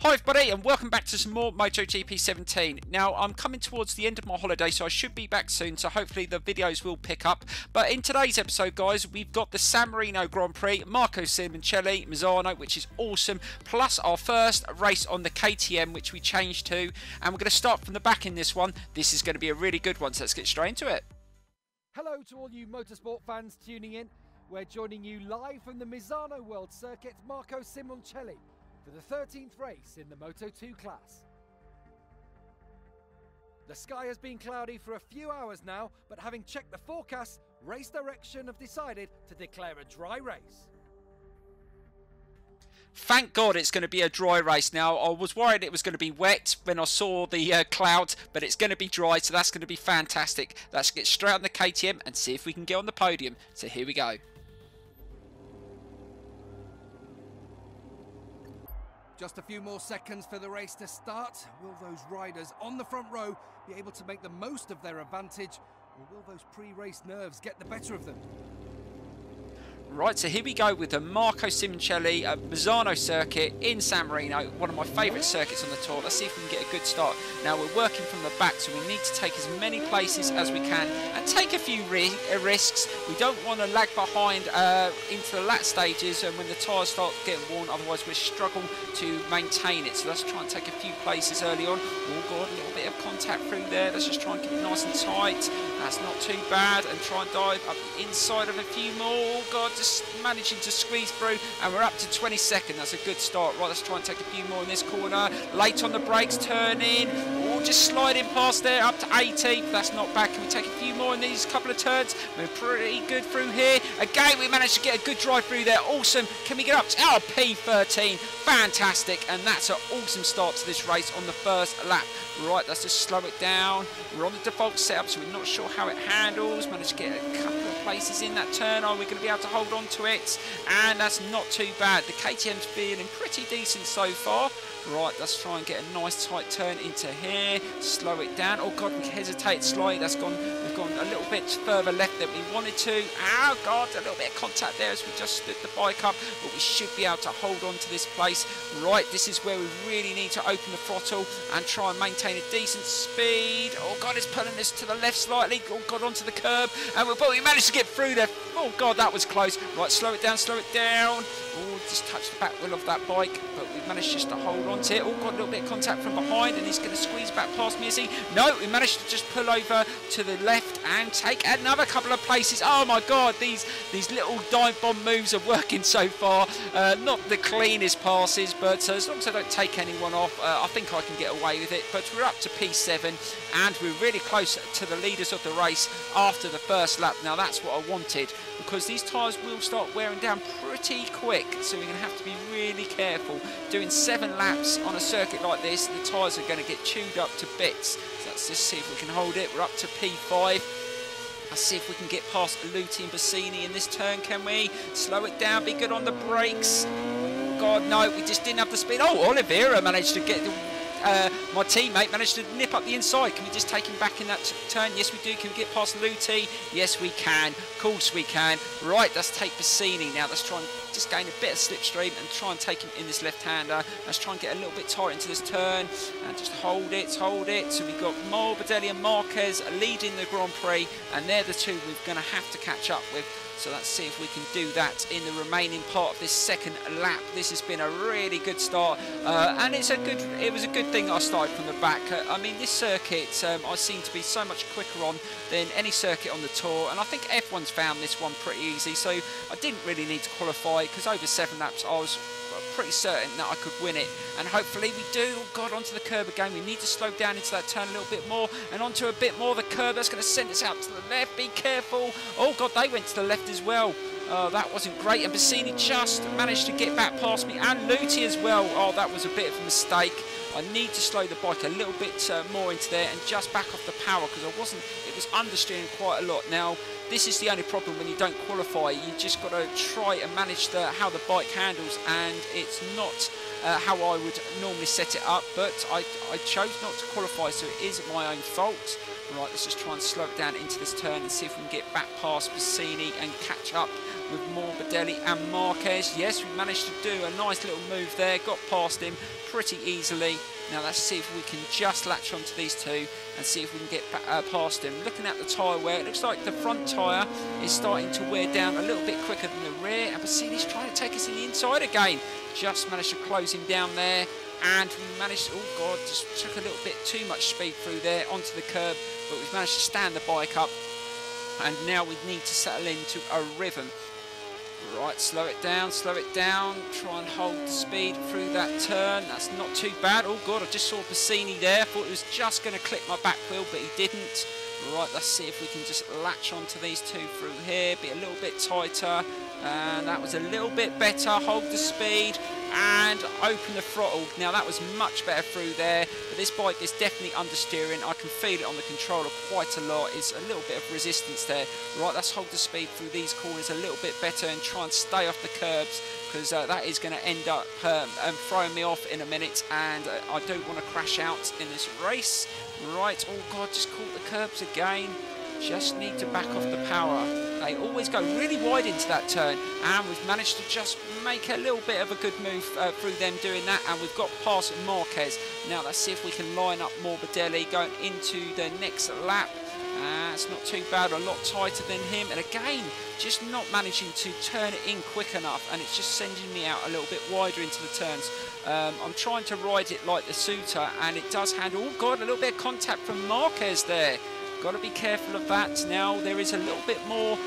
Hi everybody and welcome back to some more MotoGP 17. Now I'm coming towards the end of my holiday, so I should be back soon, so hopefully the videos will pick up. But in today's episode guys, we've got the San Marino Grand Prix, Marco Simoncelli, Misano, which is awesome, plus our first race on the KTM which we changed to, and we're going to start from the back in this one. This is going to be a really good one, so let's get straight into it. Hello to all you motorsport fans tuning in. We're joining you live from the Misano World Circuit, Marco Simoncelli, for the 13th race in the Moto2 class. The sky has been cloudy for a few hours now, but having checked the forecast, Race Direction have decided to declare a dry race. Thank God it's going to be a dry race now. I was worried it was going to be wet when I saw the clouds, but it's going to be dry, so that's going to be fantastic. Let's get straight on the KTM and see if we can get on the podium. So here we go. Just a few more seconds for the race to start. Will those riders on the front row be able to make the most of their advantage, or will those pre-race nerves get the better of them? Right, so here we go with the Marco Simoncelli Misano circuit in San Marino, one of my favourite circuits on the tour. Let's see if we can get a good start. Now we're working from the back, so we need to take as many places as we can and take a few risks. We don't want to lag behind into the lap stages and when the tyres start getting worn, otherwise we'll struggle to maintain it. So let's try and take a few places early on. Oh God, a little bit of contact through there. Let's just try and keep it nice and tight. That's not too bad, and try and dive up the inside of a few more. Oh God, just managing to squeeze through, and we're up to 22nd. That's a good start. Right, let's try and take a few more in this corner. Late on the brakes, turn in. Oh, just sliding past there, up to 80. That's not bad. Can we take a few more in these couple of turns? We're pretty good through here. Again, we managed to get a good drive through there. Awesome. Can we get up to our P13? Fantastic. And that's an awesome start to this race on the first lap. Right, let's just slow it down. We're on the default setup, so we're not sure how it handles. Managed to get a couple of places in that turn. Are we going to be able to hold on to it? And that's not too bad. The KTM's feeling pretty decent so far. Right, let's try and get a nice tight turn into here. Slow it down. Oh God, we hesitate slightly. We've gone a little bit further left than we wanted to. Oh God, a little bit of contact there as we just stood the bike up, but we should be able to hold on to this place. Right, this is where we really need to open the throttle and try and maintain a decent speed. Oh God, it's pulling us to the left slightly. Oh God, onto the curb, and we managed to get through there. Oh God, that was close. Right, slow it down, slow it down. Oh, just touched the back wheel of that bike, but we managed just to hold on to it. Oh, got a little bit of contact from behind, and he's going to squeeze back past me, is he? No, we managed to just pull over to the left and take another couple of places. Oh my God, these little dive bomb moves are working so far. Not the cleanest passes, but as long as I don't take anyone off, I think I can get away with it. But we're up to P7, and we're really close to the leaders of the race after the first lap. Now that's what I wanted, because these tyres will start wearing down pretty quick, so we're going to have to be really careful. Doing 7 laps on a circuit like this, the tyres are going to get chewed up to bits. So let's just see if we can hold it. We're up to P5. Let's see if we can get past Luti and Bassini in this turn, can we? Slow it down, be good on the brakes. Oh God, no, we just didn't have the speed. Oh, Oliveira managed to get my teammate managed to nip up the inside. Can we just take him back in that turn? Yes, we do. Can we get past Luti? Yes, we can. Of course we can. Right, let's take Bassini now. Let's try and just gain a bit of slipstream and try and take him in this left-hander. Let's try and get a little bit tight into this turn and just hold it, hold it. So we've got Morbidelli and Marquez leading the Grand Prix, and they're the two we're going to have to catch up with. So let's see if we can do that in the remaining part of this second lap. This has been a really good start, and it was a good thing I started from the back. I mean, this circuit I seem to be so much quicker on than any circuit on the tour, and I think F1's found this one pretty easy. So I didn't really need to qualify, because over 7 laps I was pretty certain that I could win it, and hopefully we do. Oh God, onto the curb again. We need to slow down into that turn a little bit more, and onto a bit more of the curb. That's going to send us out to the left. Be careful. Oh God, they went to the left as well. That wasn't great, and Bassini just managed to get back past me, and Luti as well. Oh, that was a bit of a mistake. I need to slow the bike a little bit more into there and just back off the power, because it was understeering quite a lot. Now, this is the only problem when you don't qualify. You just got to try and manage how the bike handles, and it's not how I would normally set it up, but I chose not to qualify, so it is my own fault. Right, let's just try and slow it down into this turn and see if we can get back past Bassini and catch up with Morbidelli and Marquez. Yes, we managed to do a nice little move there, got past him pretty easily. Now let's see if we can just latch onto these two and see if we can get past him. Looking at the tyre wear, it looks like the front tyre is starting to wear down a little bit quicker than the rear, and Bassini's trying to take us in the inside again. Just managed to close him down there, and we managed, oh god, just took a little bit too much speed through there onto the curb, but we've managed to stand the bike up, and now we need to settle into a rhythm. Right, slow it down, try and hold the speed through that turn. That's not too bad. Oh god, I just saw Bassini there. I thought he was just going to clip my back wheel, but he didn't. Right, let's see if we can just latch onto these two through here, be a little bit tighter, and that was a little bit better. Hold the speed and open the throttle. Now that was much better through there, but this bike is definitely understeering. I can feel it on the controller quite a lot. It's a little bit of resistance there. Right, let's hold the speed through these corners a little bit better and try and stay off the curbs, because that is going to end up throwing me off in a minute, and I don't want to crash out in this race. Right, oh god, just caught the curbs again. Just need to back off the power. They always go really wide into that turn, and we've managed to just make a little bit of a good move through them doing that, and we've got past Marquez. Now let's see if we can line up Morbidelli going into the next lap. It's not too bad, a lot tighter than him, and again just not managing to turn it in quick enough, and it's just sending me out a little bit wider into the turns. I'm trying to ride it like the Suter, and it does handle. Oh god, a little bit of contact from Marquez there. Got to be careful of that. Now there is a little bit more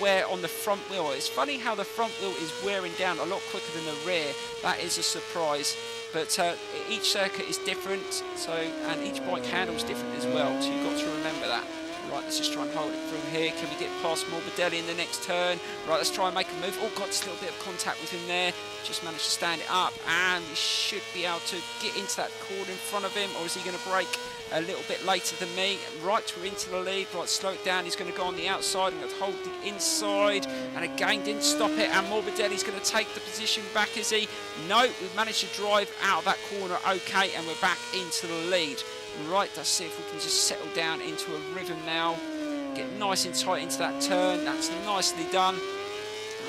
wear on the front wheel. It's funny how the front wheel is wearing down a lot quicker than the rear. That is a surprise. But each circuit is different, and each bike handles different as well, so you've got to remember that. Right, let's just try and hold it through here. Can we get past Morbidelli in the next turn? Right, let's try and make a move. Oh god, just a little bit of contact with him there. Just managed to stand it up, and we should be able to get into that corner in front of him, or is he going to brake a little bit later than me? Right, we're into the lead. Right, slow it down. He's going to go on the outside and hold the inside, and again didn't stop it, and Morbidelli's going to take the position back, is he? No, we've managed to drive out of that corner okay, and we're back into the lead. Right, let's see if we can just settle down into a rhythm now. Get nice and tight into that turn. That's nicely done.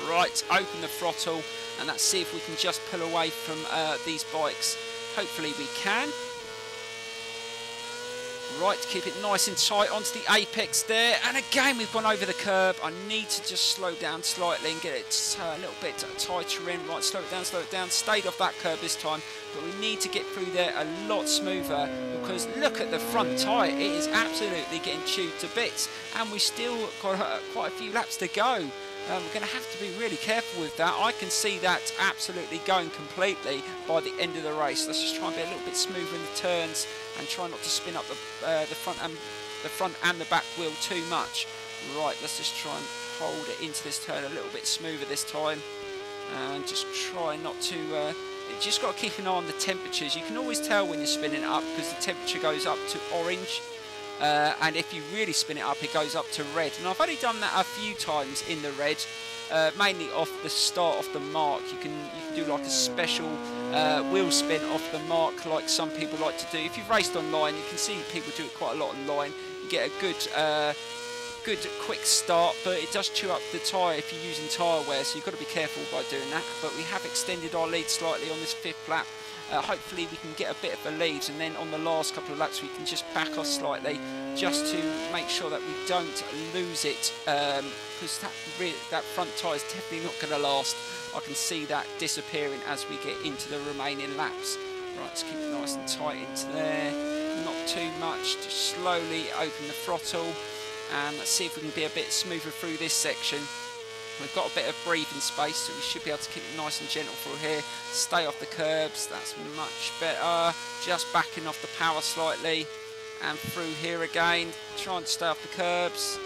Right, open the throttle, and let's see if we can just pull away from these bikes. Hopefully we can. Right, keep it nice and tight onto the apex there, and again we've gone over the curb. I need to just slow down slightly and get it a little bit tighter in. Right, slow it down, stayed off that curb this time, but we need to get through there a lot smoother, because look at the front tyre, it is absolutely getting chewed to bits, and we still got quite a few laps to go. We're going to have to be really careful with that. I can see that absolutely going completely by the end of the race. Let's just try and be a little bit smoother in the turns and try not to spin up the front and the back wheel too much. Right, let's just try and hold it into this turn a little bit smoother this time, and just try not to. You just got to keep an eye on the temperatures. You can always tell when you're spinning it up, because the temperature goes up to orange. And if you really spin it up, it goes up to red. And I've only done that a few times in the red, mainly off the start of the mark. You can do like a special wheel spin off the mark, like some people like to do. If you've raced online, you can see people do it quite a lot online. You get a good quick start, but it does chew up the tyre if you're using tyre wear, so you've got to be careful by doing that. But we have extended our lead slightly on this 5th lap. Hopefully we can get a bit of a lead, and then on the last couple of laps we can just back off slightly, just to make sure that we don't lose it, because that front tyre is definitely not going to last. I can see that disappearing as we get into the remaining laps. Right, let's keep it nice and tight into there, not too much, just slowly open the throttle, and let's see if we can be a bit smoother through this section. We've got a bit of breathing space, so we should be able to keep it nice and gentle through here. Stay off the curbs, that's much better. Just backing off the power slightly, and through here again. Trying to stay off the curbs.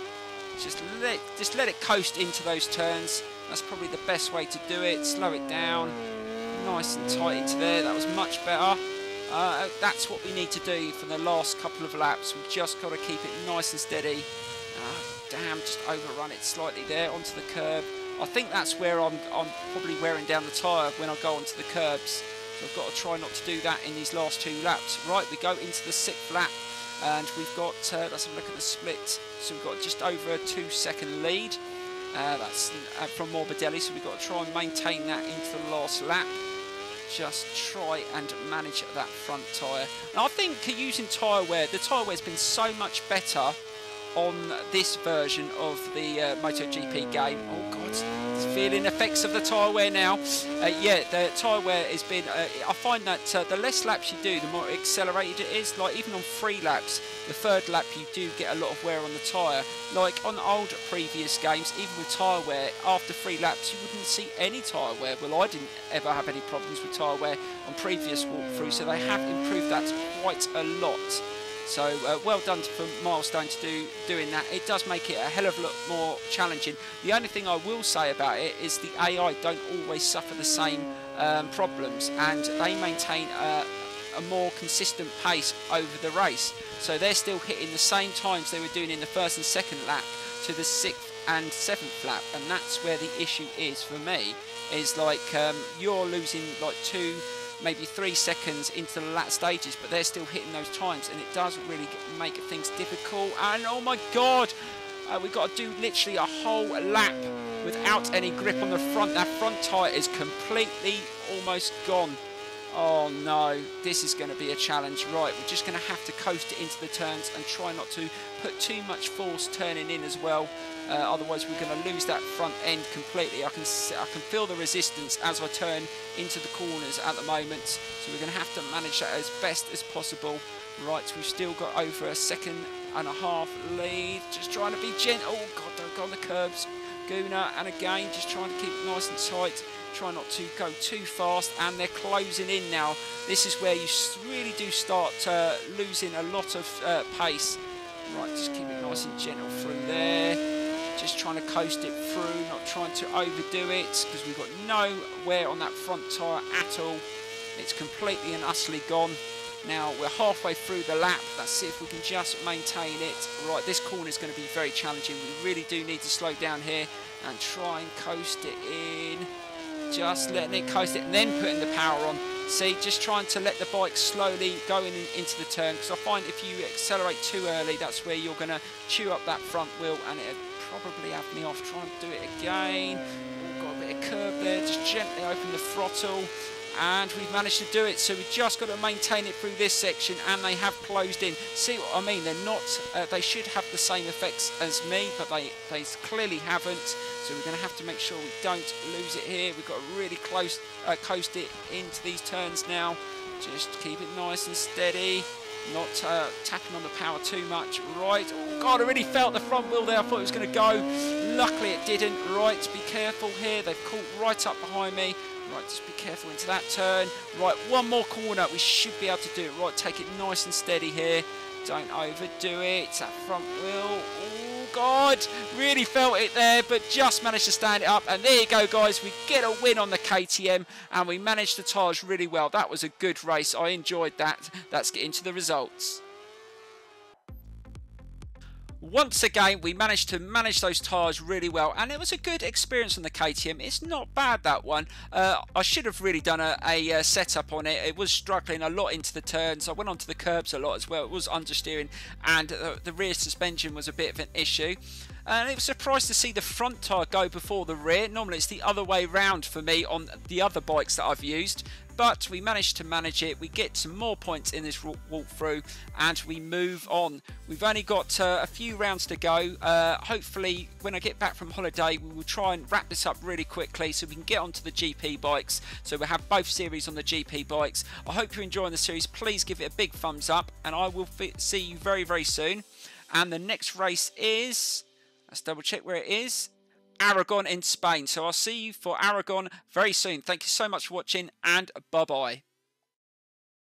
Just let it coast into those turns. That's probably the best way to do it. Slow it down, nice and tight into there. That was much better. That's what we need to do for the last couple of laps. We've just got to keep it nice and steady. Damn, just overrun it slightly there onto the curb. I think that's where I'm probably wearing down the tyre when I go onto the curbs. So I've got to try not to do that in these last 2 laps. Right, we go into the 6th lap. And we've got, let's have a look at the split. So we've got just over a 2-second lead. That's from Morbidelli, so we've got to try and maintain that into the last lap. Just try and manage that front tyre. And I think using tyre wear, the tyre wear has been so much better on this version of the MotoGP game. Oh God, feeling effects of the tyre wear now. Yeah, the tyre wear has been, I find that the less laps you do, the more accelerated it is. Like even on 3 laps, the 3rd lap you do get a lot of wear on the tyre. Like on old previous games, even with tyre wear, after 3 laps you wouldn't see any tyre wear. Well, I didn't ever have any problems with tyre wear on previous walkthroughs, so they have improved that quite a lot. So well done for Milestone to doing that. It does make it a hell of a lot more challenging. The only thing I will say about it is the AI don't always suffer the same problems, and they maintain a more consistent pace over the race. So they're still hitting the same times they were doing in the 1st and 2nd lap to the 6th and 7th lap, and that's where the issue is for me. Is like you're losing like 2, maybe 3 seconds into the lap stages, but they're still hitting those times, and it does really make things difficult. And oh my God, we've got to do literally a whole lap without any grip on the front. That front tyre is completely almost gone. Oh no, this is going to be a challenge. Right, we're just going to have to coast it into the turns and try not to put too much force turning in as well. Otherwise we're going to lose that front end completely. I can feel the resistance as I turn into the corners at the moment, so we're going to have to manage that as best as possible. Right, we've still got over a 1.5 lead. Just trying to be gentle. Oh God, don't go on the curbs, GOONER. And again, just trying to keep it nice and tight. Try not to go too fast, and they're closing in now. This is where you really do start losing a lot of pace. Right, just keep it nice and gentle from there. Just trying to coast it through, not trying to overdo it, because we've got no wear on that front tyre at all. It's completely and utterly gone. Now we're halfway through the lap. Let's see if we can just maintain it. Right, this corner is going to be very challenging. We really do need to slow down here and try and coast it in. Just letting it coast it and then putting the power on. See, just trying to let the bike slowly go into the turn, because I find if you accelerate too early, that's where you're going to chew up that front wheel, and it'll probably have me off. Try and do it again. Oh, got a bit of curb there. Just gently open the throttle, and we've managed to do it. So we've just got to maintain it through this section, and they have closed in. See what I mean? They're not, they should have the same effects as me, but they clearly haven't. So we're going to have to make sure we don't lose it here. We've got to really close, coast it into these turns now. Just keep it nice and steady. Not tapping on the power too much. Right, oh God, I really felt the front wheel there. I thought it was going to go. Luckily it didn't. Right, be careful here. They've caught right up behind me. Right, just be careful into that turn. Right, one more corner. We should be able to do it. Right, take it nice and steady here. Don't overdo it. That front wheel. Oh God, really felt it there, but just managed to stand it up. And there you go, guys. We get a win on the KTM, and we managed the tyres really well. That was a good race. I enjoyed that. Let's get into the results. Once again, we managed to manage those tyres really well, and it was a good experience on the KTM. It's not bad, that one. I should have really done a setup on it. It was struggling a lot into the turns. I went onto the curbs a lot as well. It was understeering, and the rear suspension was a bit of an issue. And it was surprised to see the front tyre go before the rear. Normally it's the other way round for me on the other bikes that I've used. But we managed to manage it. We get some more points in this walkthrough, and we move on. We've only got a few rounds to go. Hopefully when I get back from holiday, we will try and wrap this up really quickly so we can get onto the GP bikes. So we'll have both series on the GP bikes. I hope you're enjoying the series. Please give it a big thumbs up, and I will see you very, very soon. And the next race is... let's double check where it is. Aragon in Spain. So I'll see you for Aragon very soon. Thank you so much for watching, and bye-bye.